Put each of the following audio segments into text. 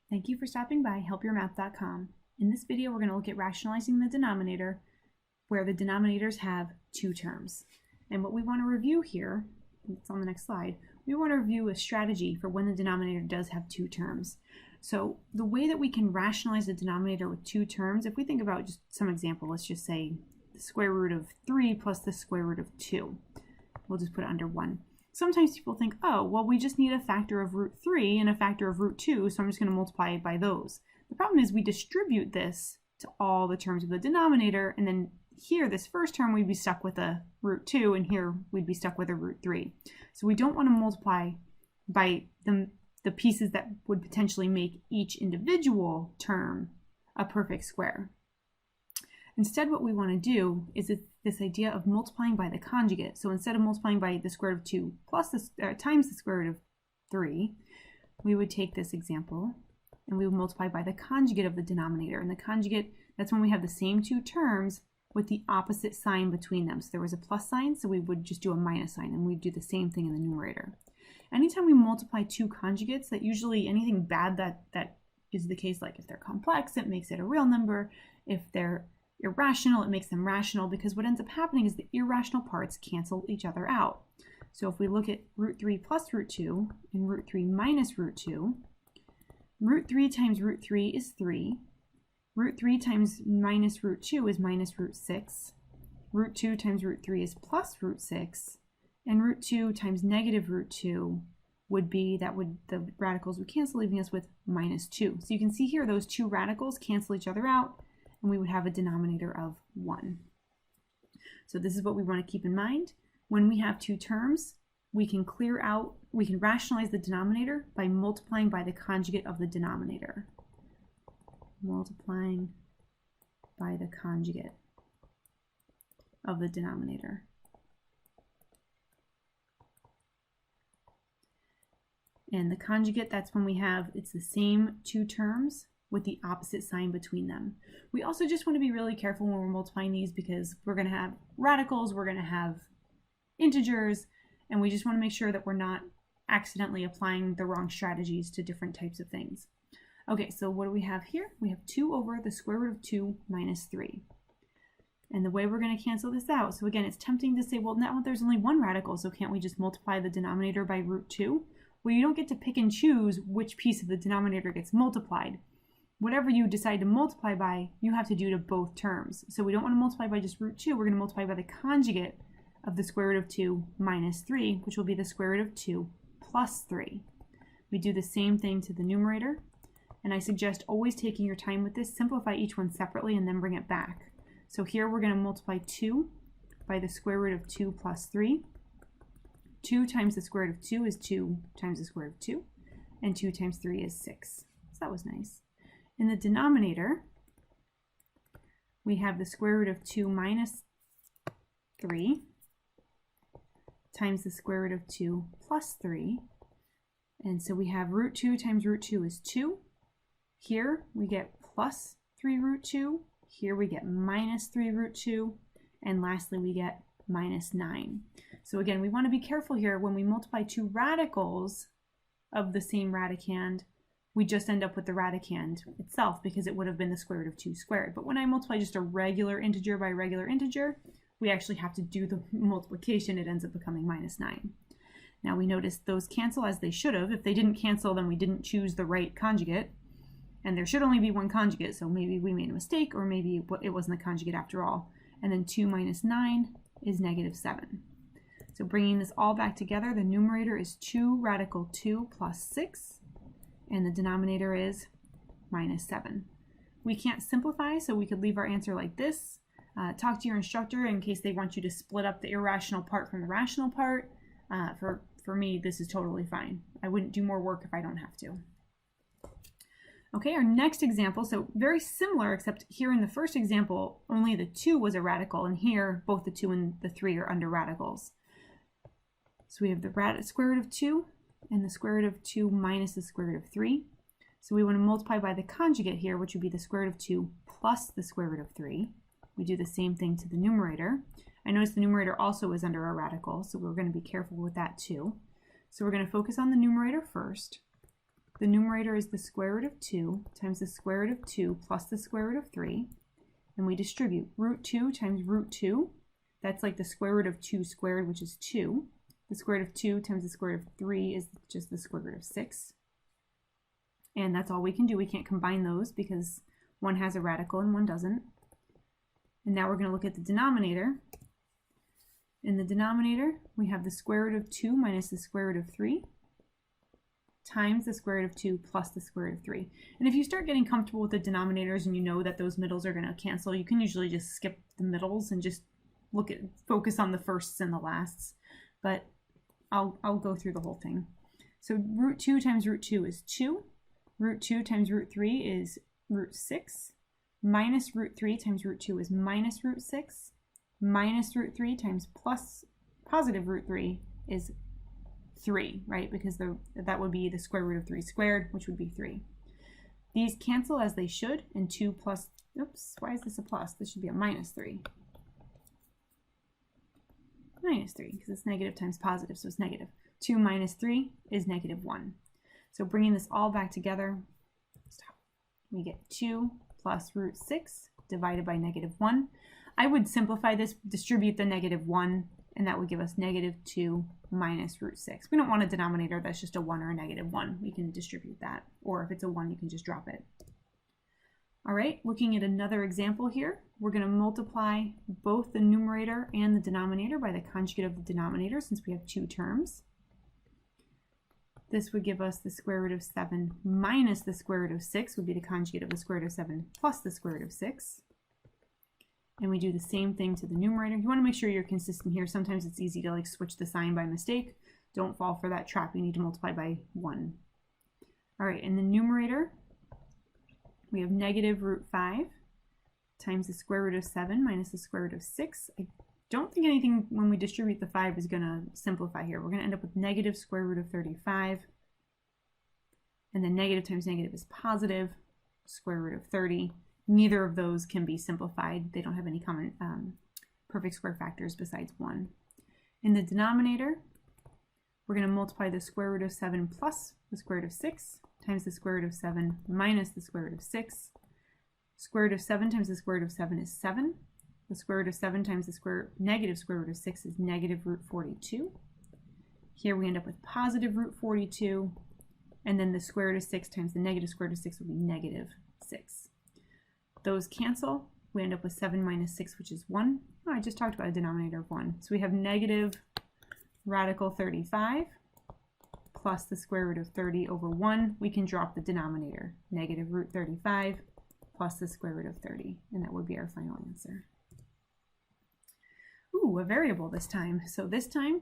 Thank you for stopping by helpyourmath.com. In this video, we're going to look at rationalizing the denominator, where the denominators have two terms. And what we want to review here, it's on the next slide, we want to review a strategy for when the denominator does have two terms. So the way that we can rationalize the denominator with two terms, if we think about just some example, let's just say the square root of 3 plus the square root of 2. We'll just put it under 1. Sometimes people think, oh, well, we just need a factor of root 3 and a factor of root 2, so I'm just going to multiply it by those. The problem is we distribute this to all the terms of the denominator, and then here, this first term, we'd be stuck with a root 2, and here we'd be stuck with a root 3. So we don't want to multiply by the pieces that would potentially make each individual term a perfect square. Instead, what we want to do is this idea of multiplying by the conjugate. So instead of multiplying by the square root of 2 plus times the square root of 3, we would take this example and we would multiply by the conjugate of the denominator. And the conjugate, that's when we have the same two terms with the opposite sign between them. So there was a plus sign, so we would just do a minus sign, and we'd do the same thing in the numerator. Anytime we multiply two conjugates, that usually anything bad that is the case, like if they're complex, it makes it a real number. If they're irrational, it makes them rational, because what ends up happening is the irrational parts cancel each other out. So if we look at root 3 plus root 2 and root 3 minus root 2, root 3 times root 3 is 3. Root 3 times minus root 2 is minus root 6. Root 2 times root 3 is plus root 6. And root 2 times negative root 2 would be, the radicals would cancel, leaving us with minus 2. So you can see here those two radicals cancel each other out, and we would have a denominator of 1. So this is what we want to keep in mind. When we have two terms, we can rationalize the denominator by multiplying by the conjugate of the denominator. Multiplying by the conjugate of the denominator. And the conjugate, that's when it's the same two terms with the opposite sign between them. We also just want to be really careful when we're multiplying these, because we're going to have radicals, we're going to have integers, and we just want to make sure that we're not accidentally applying the wrong strategies to different types of things. Okay, so what do we have here? We have 2 over the square root of 2 minus 3. And the way we're going to cancel this out, so again, it's tempting to say, well, now there's only one radical, so can't we just multiply the denominator by root 2? Well, you don't get to pick and choose which piece of the denominator gets multiplied. Whatever you decide to multiply by, you have to do to both terms. So we don't want to multiply by just root 2. We're going to multiply by the conjugate of the square root of 2 minus 3, which will be the square root of 2 plus 3. We do the same thing to the numerator. And I suggest always taking your time with this. Simplify each one separately and then bring it back. So here we're going to multiply 2 by the square root of 2 plus 3. 2 times the square root of 2 is 2 times the square root of 2. And 2 times 3 is 6. So that was nice. In the denominator, we have the square root of 2 minus 3 times the square root of 2 plus 3. And so we have root 2 times root 2 is 2. Here we get plus 3 root 2. Here we get minus 3 root 2. And lastly, we get minus 9. So again, we want to be careful here when we multiply two radicals of the same radicand. We just end up with the radicand itself because it would have been the square root of 2 squared. But when I multiply just a regular integer by regular integer, we actually have to do the multiplication. It ends up becoming minus 9. Now we notice those cancel as they should have. If they didn't cancel, then we didn't choose the right conjugate. And there should only be one conjugate, so maybe we made a mistake, or maybe it wasn't the conjugate after all. And then 2 minus 9 is negative 7. So bringing this all back together, the numerator is 2 radical 2 plus 6. And the denominator is minus 7. We can't simplify, so we could leave our answer like this. Talk to your instructor in case they want you to split up the irrational part from the rational part. For me, this is totally fine. I wouldn't do more work if I don't have to. Okay, our next example, so very similar, except here in the first example, only the 2 was a radical, and here both the 2 and the 3 are under radicals. So we have the square root of 2 and the square root of 2 minus the square root of 3. So we want to multiply by the conjugate here, which would be the square root of 2 plus the square root of 3. We do the same thing to the numerator. I notice the numerator also is under a radical, so we're going to be careful with that too. So we're going to focus on the numerator first. The numerator is the square root of 2 times the square root of 2 plus the square root of 3. And we distribute root 2 times root 2. That's like the square root of 2 squared, which is 2. The square root of 2 times the square root of 3 is just the square root of 6. And that's all we can do. We can't combine those because one has a radical and one doesn't. And now we're going to look at the denominator. In the denominator, we have the square root of 2 minus the square root of 3 times the square root of 2 plus the square root of 3. And if you start getting comfortable with the denominators and you know that those middles are going to cancel, you can usually just skip the middles and just focus on the firsts and the lasts. But I'll go through the whole thing. So root 2 times root 2 is 2. Root 2 times root 3 is root 6. Minus root 3 times root 2 is minus root 6. Minus root 3 times plus positive root 3 is 3, right? Because that would be the square root of 3 squared, which would be 3. These cancel as they should, and 2 plus, oops, why is this a plus? This should be a minus 3. Minus 3, because it's negative times positive, so it's negative. 2 minus 3 is negative 1. So bringing this all back together, we get 2 plus root 6 divided by negative 1. I would simplify this, distribute the negative 1, and that would give us negative 2 minus root 6. We don't want a denominator that's just a 1 or a negative 1. We can distribute that. Or if it's a 1, you can just drop it. All right, looking at another example here, we're going to multiply both the numerator and the denominator by the conjugate of the denominator since we have two terms. This would give us the square root of 7 minus the square root of 6 would be the conjugate of the square root of 7 plus the square root of 6. And we do the same thing to the numerator. You want to make sure you're consistent here. Sometimes it's easy to switch the sign by mistake. Don't fall for that trap. You need to multiply by 1. All right, in the numerator, we have negative root 5 times the square root of 7 minus the square root of 6. I don't think anything when we distribute the 5 is going to simplify here. We're going to end up with negative square root of 35. And then negative times negative is positive, square root of 30. Neither of those can be simplified. They don't have any common perfect square factors besides 1. In the denominator, we're going to multiply the square root of 7 plus the square root of 6 times the square root of 7 minus the square root of 6. Square root of 7 times the square root of 7 is 7. The square root of 7 times the negative square root of 6 is negative root 42. Here we end up with positive root 42. And then the square root of 6 times the negative square root of 6 will be negative 6. Those cancel. We end up with 7 minus 6, which is 1. Oh, I just talked about a denominator of 1. So we have negative radical 35 plus the square root of 30 over 1. We can drop the denominator. Negative root 35 plus the square root of 30. And that would be our final answer. Ooh, a variable this time. So this time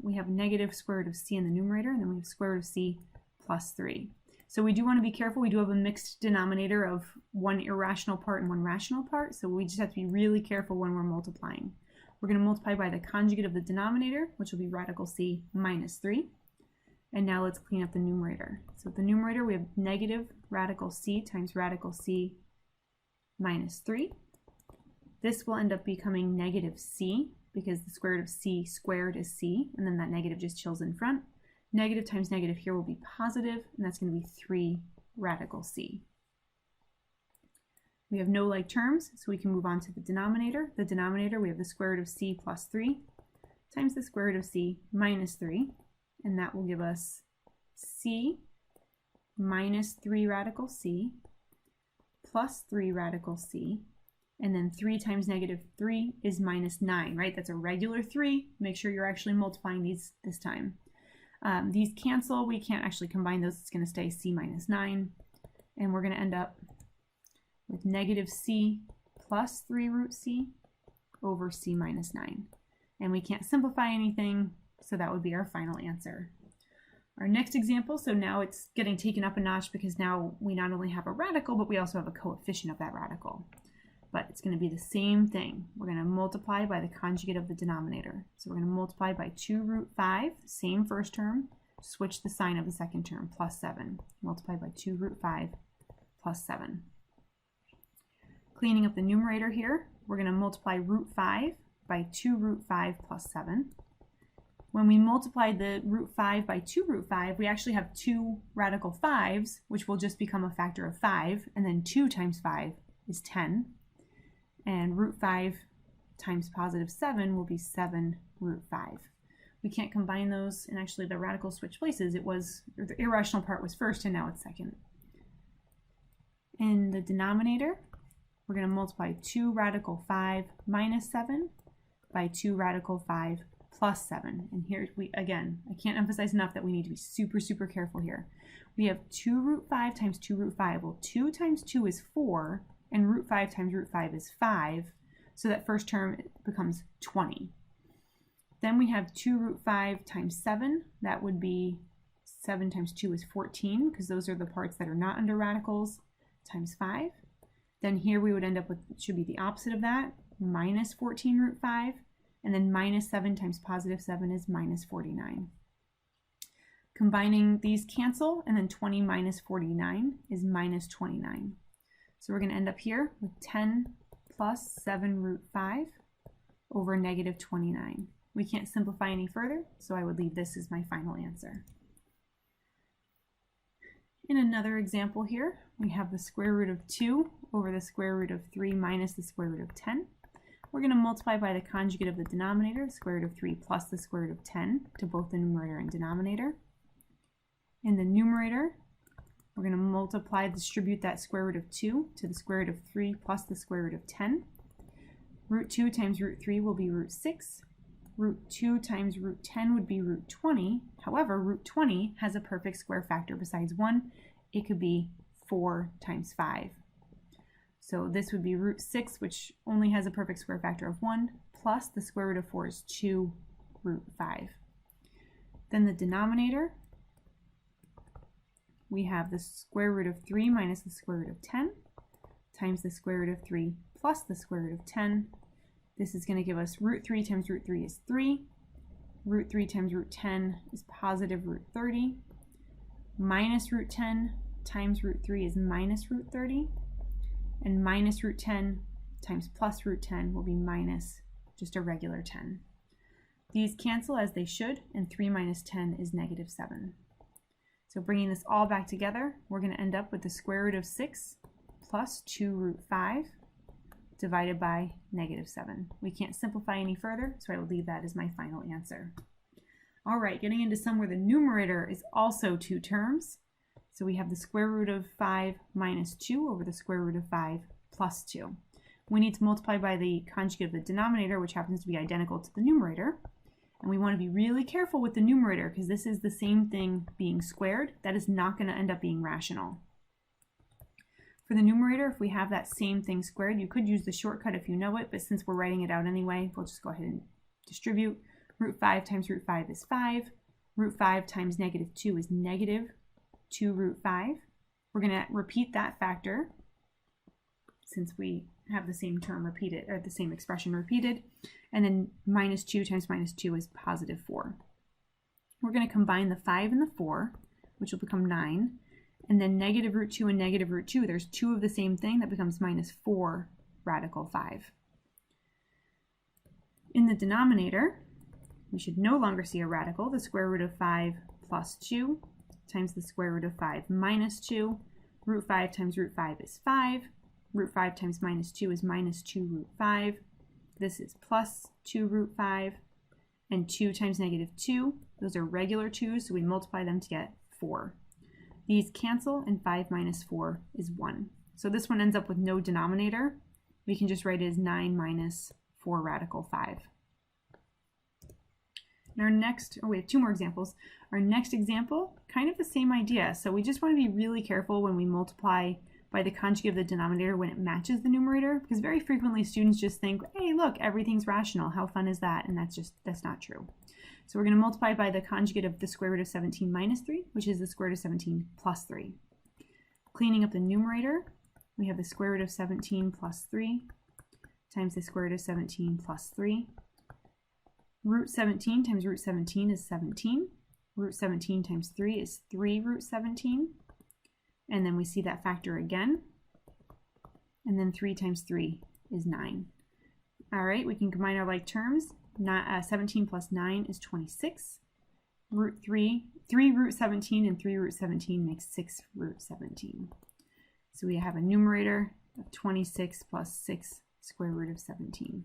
we have negative square root of c in the numerator, and then we have square root of c plus 3. So we do want to be careful. We do have a mixed denominator of one irrational part and one rational part. So we just have to be really careful when we're multiplying. We're going to multiply by the conjugate of the denominator, which will be radical c minus 3. And now let's clean up the numerator. So the numerator, we have negative radical c times radical c minus 3. This will end up becoming negative c because the square root of c squared is c, and then that negative just chills in front. Negative times negative here will be positive, and that's going to be 3 radical c. We have no like terms, so we can move on to the denominator. The denominator, we have the square root of c plus 3 times the square root of c minus 3, and that will give us c minus 3 radical c plus 3 radical c, and then 3 times negative 3 is minus 9, right? That's a regular 3. Make sure you're actually multiplying these this time. These cancel. We can't actually combine those. It's going to stay c minus 9. And we're going to end up with negative c plus 3 root c over c minus 9. And we can't simplify anything, so that would be our final answer. Our next example, so now it's getting taken up a notch because now we not only have a radical, but we also have a coefficient of that radical. But it's going to be the same thing. We're going to multiply by the conjugate of the denominator. So we're going to multiply by 2 root 5, same first term, switch the sign of the second term, plus 7. Multiply by 2 root 5 plus 7. Cleaning up the numerator here, we're going to multiply root 5 by 2 root 5 plus 7. When we multiply the root 5 by 2 root 5, we actually have 2 radical 5s, which will just become a factor of 5, and then 2 times 5 is 10. And root 5 times positive 7 will be 7 root 5. We can't combine those, and actually the radicals switch places. The irrational part was first, and now it's second. In the denominator, we're going to multiply 2 radical 5 minus 7 by 2 radical 5 plus 7. And here again, I can't emphasize enough that we need to be super, super careful here. We have 2 root 5 times 2 root 5. Well, 2 times 2 is 4, and root 5 times root 5 is 5. So that first term becomes 20. Then we have 2 root 5 times 7. That would be 7 times 2 is 14, because those are the parts that are not under radicals, times 5. Then here we would end up with, it should be the opposite of that, minus 14 root 5. And then minus 7 times positive 7 is minus 49. Combining these cancel, and then 20 minus 49 is minus 29. So we're going to end up here with 10 plus 7 root 5 over negative 29. We can't simplify any further, so I would leave this as my final answer. In another example here, we have the square root of 2 over the square root of 3 minus the square root of 10. We're going to multiply by the conjugate of the denominator, the square root of 3 plus the square root of 10, to both the numerator and denominator. In the numerator, we're going to distribute that square root of 2 to the square root of 3 plus the square root of 10. Root 2 times root 3 will be root 6. Root 2 times root 10 would be root 20. However, root 20 has a perfect square factor besides 1. It could be 4 times 5. So this would be root 6, which only has a perfect square factor of 1, plus the square root of 4 is 2 root 5. Then the denominator, we have the square root of 3 minus the square root of 10 times the square root of 3 plus the square root of 10. This is going to give us root 3 times root 3 is 3. Root 3 times root 10 is positive root 30. Minus root 10 times root 3 is minus root 30. And minus root 10 times plus root 10 will be minus just a regular 10. These cancel as they should, and 3 minus 10 is negative 7. So bringing this all back together, we're going to end up with the square root of 6 plus 2 root 5 divided by negative 7. We can't simplify any further, so I will leave that as my final answer. All right, getting into some where the numerator is also 2 terms. So we have the square root of 5 minus 2 over the square root of 5 plus 2. We need to multiply by the conjugate of the denominator, which happens to be identical to the numerator. And we want to be really careful with the numerator because this is the same thing being squared. That is not going to end up being rational. For the numerator, if we have that same thing squared, you could use the shortcut if you know it, but since we're writing it out anyway, we'll just go ahead and distribute. Root 5 times root 5 is 5. Root 5 times negative 2 is negative 2 root 5. We're going to repeat that factor since we have the same term repeated, or the same expression repeated. And then minus 2 times minus 2 is positive 4. We're going to combine the 5 and the 4, which will become 9. And then negative root 2 and negative root 2, there's 2 of the same thing. That becomes minus 4 radical 5. In the denominator, we should no longer see a radical. The square root of 5 plus 2 times the square root of 5 minus 2. Root 5 times root 5 is 5. Root 5 times minus 2 is minus 2 root 5. This is plus 2 root 5. And 2 times negative 2, those are regular 2s, so we multiply them to get 4. These cancel, and 5 minus 4 is 1. So this one ends up with no denominator. We can just write it as 9 minus 4 radical 5. And our next, we have 2 more examples. Our next example, kind of the same idea. So we just want to be really careful when we multiply by the conjugate of the denominator when it matches the numerator, because very frequently students just think, hey, look, everything's rational. How fun is that? And that's not true. So we're going to multiply by the conjugate of the square root of 17 minus 3, which is the square root of 17 plus 3. Cleaning up the numerator, we have the square root of 17 plus 3 times the square root of 17 plus 3. Root 17 times root 17 is 17. Root 17 times 3 is 3 root 17. And then we see that factor again. And then 3 times 3 is 9. All right, we can combine our like terms. 17 plus 9 is 26. Root 3 root 17 and 3 root 17 makes 6 root 17. So we have a numerator of 26 plus 6 square root of 17.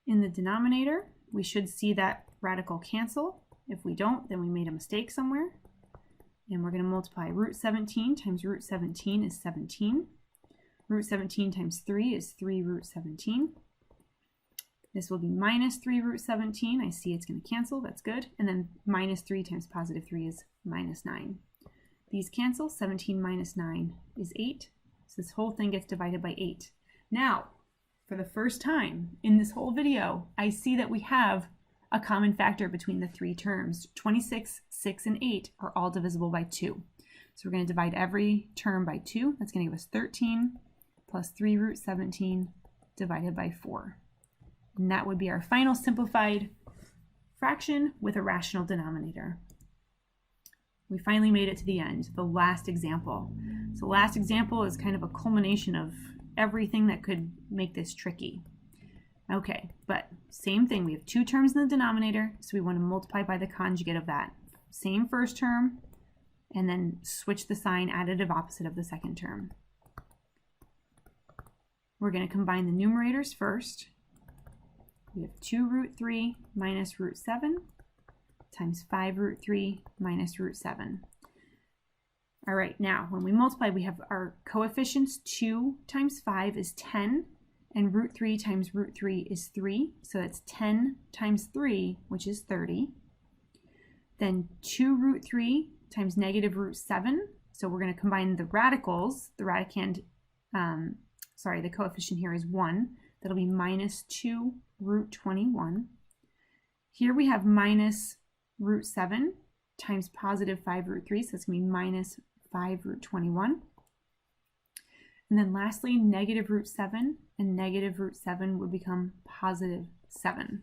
In the denominator, we should see that radical cancel. If we don't, then we made a mistake somewhere. And we're going to multiply root 17 times root 17 is 17. Root 17 times 3 is 3 root 17. This will be minus 3 root 17. I see it's going to cancel. That's good. And then minus 3 times positive 3 is minus 9. These cancel. 17 minus 9 is 8. So this whole thing gets divided by 8. Now, for the first time in this whole video, I see that we have a common factor between the three terms. 26, 6, and 8 are all divisible by 2. So we're going to divide every term by 2. That's going to give us 13 plus 3 root 17 divided by 4. And that would be our final simplified fraction with a rational denominator. We finally made it to the end, the last example. So the last example is kind of a culmination of everything that could make this tricky. Okay, but same thing. We have two terms in the denominator, so we want to multiply by the conjugate of that. Same first term, and then switch the sign, additive opposite of the second term. We're going to combine the numerators first. We have 2 root 3 minus root 7 times 5 root 3 minus root 7. All right, now when we multiply, we have our coefficients. 2 times 5 is 10, and root 3 times root 3 is 3. So that's 10 times 3, which is 30. Then 2 root 3 times negative root 7. So we're going to combine the radicals. The radicand, the coefficient here is 1. That'll be minus 2 root 21. Here we have minus root 7 times positive 5 root 3. So it's going to be minus 5 root 21. And then lastly, negative root 7 and negative root 7 would become positive 7.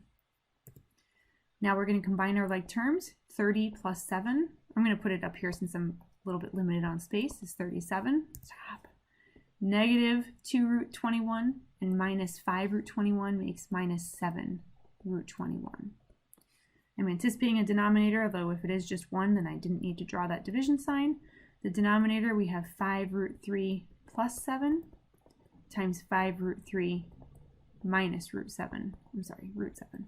Now we're going to combine our like terms. 30 plus 7. I'm going to put it up here since I'm a little bit limited on space. Is 37. Stop. Negative 2 root 21 and minus 5 root 21 makes minus 7 root 21. I'm anticipating a denominator, although if it is just 1, then I didn't need to draw that division sign. The denominator, we have 5 root 3 plus 7 times 5 root 3 minus root 7. Root 7.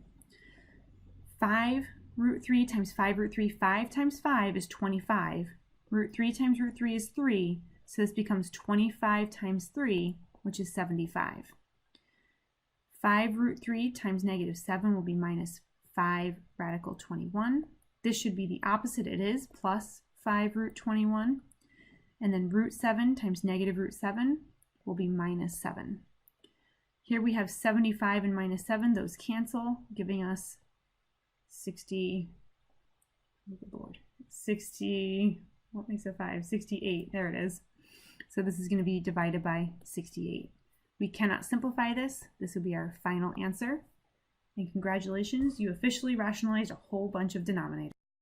5 root 3 times 5 root 3, 5 times 5 is 25. Root 3 times root 3 is 3, so this becomes 25 times 3, which is 75. 5 root 3 times negative 7 will be minus 5 radical 21. This should be the opposite. It is plus 5 root 21. And then root 7 times negative root 7 will be minus 7. Here we have 75 and minus 7. Those cancel, giving us 60, what makes a 5? 68. There it is. So this is going to be divided by 68. We cannot simplify this. This would be our final answer. And congratulations, you officially rationalized a whole bunch of denominators.